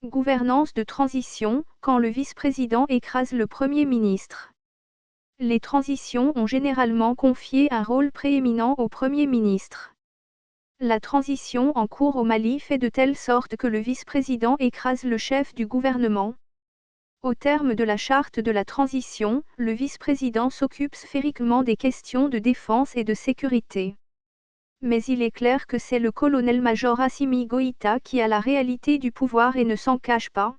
Gouvernance de transition, quand le vice-président écrase le Premier ministre. Les transitions ont généralement confié un rôle prééminent au Premier ministre. La transition en cours au Mali fait de telle sorte que le vice-président écrase le chef du gouvernement. Au terme de la charte de la transition, le vice-président s'occupe sphériquement des questions de défense et de sécurité. Mais il est clair que c'est le colonel-major Assimi Goïta qui a la réalité du pouvoir et ne s'en cache pas.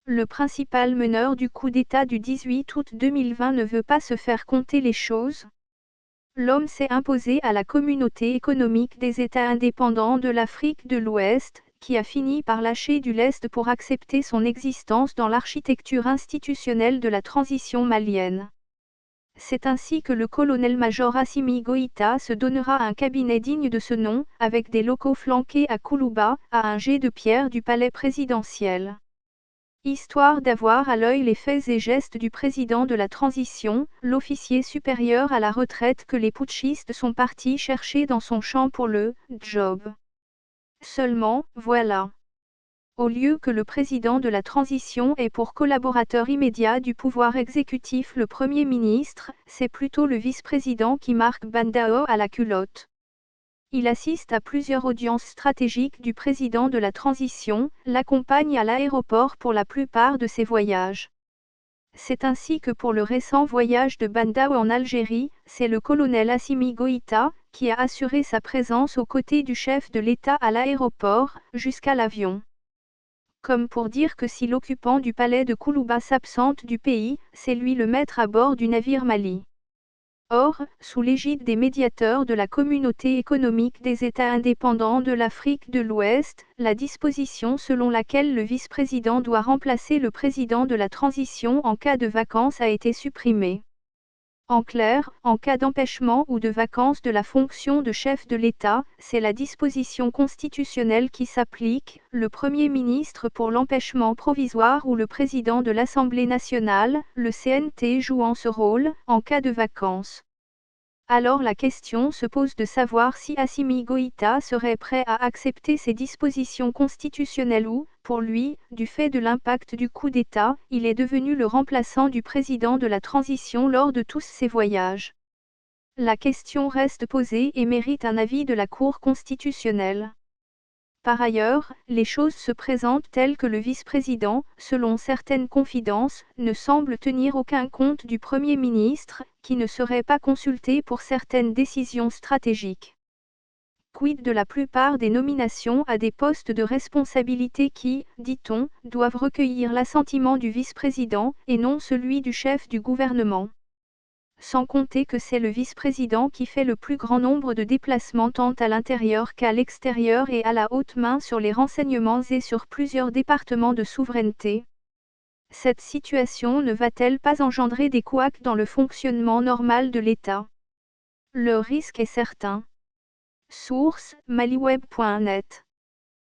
Le principal meneur du coup d'État du 18 août 2020 ne veut pas se faire compter les choses. L'homme s'est imposé à la communauté économique des États indépendants de l'Afrique de l'Ouest, qui a fini par lâcher du lest pour accepter son existence dans l'architecture institutionnelle de la transition malienne. C'est ainsi que le colonel-major Assimi Goïta se donnera un cabinet digne de ce nom, avec des locaux flanqués à Koulouba, à un jet de pierre du palais présidentiel. Histoire d'avoir à l'œil les faits et gestes du président de la transition, l'officier supérieur à la retraite que les putschistes sont partis chercher dans son champ pour le « job ». Seulement, voilà. Au lieu que le président de la transition ait pour collaborateur immédiat du pouvoir exécutif le Premier ministre, c'est plutôt le vice-président qui marque Bandao à la culotte. Il assiste à plusieurs audiences stratégiques du président de la transition, l'accompagne à l'aéroport pour la plupart de ses voyages. C'est ainsi que pour le récent voyage de Bandao en Algérie, c'est le colonel Assimi Goïta qui a assuré sa présence aux côtés du chef de l'État à l'aéroport, jusqu'à l'avion. Comme pour dire que si l'occupant du palais de Koulouba s'absente du pays, c'est lui le maître à bord du navire Mali. Or, sous l'égide des médiateurs de la Communauté économique des États indépendants de l'Afrique de l'Ouest, la disposition selon laquelle le vice-président doit remplacer le président de la transition en cas de vacance a été supprimée. En clair, en cas d'empêchement ou de vacance de la fonction de chef de l'État, c'est la disposition constitutionnelle qui s'applique, le Premier ministre pour l'empêchement provisoire ou le président de l'Assemblée nationale, le CNT jouant ce rôle, en cas de vacance. Alors la question se pose de savoir si Assimi Goïta serait prêt à accepter ces dispositions constitutionnelles ou, pour lui, du fait de l'impact du coup d'État, il est devenu le remplaçant du président de la transition lors de tous ses voyages. La question reste posée et mérite un avis de la Cour constitutionnelle. Par ailleurs, les choses se présentent telles que le vice-président, selon certaines confidences, ne semble tenir aucun compte du Premier ministre, qui ne serait pas consulté pour certaines décisions stratégiques. Quid de la plupart des nominations à des postes de responsabilité qui, dit-on, doivent recueillir l'assentiment du vice-président, et non celui du chef du gouvernement. Sans compter que c'est le vice-président qui fait le plus grand nombre de déplacements tant à l'intérieur qu'à l'extérieur et à la haute main sur les renseignements et sur plusieurs départements de souveraineté. Cette situation ne va-t-elle pas engendrer des couacs dans le fonctionnement normal de l'État? Le risque est certain. Source: maliweb.net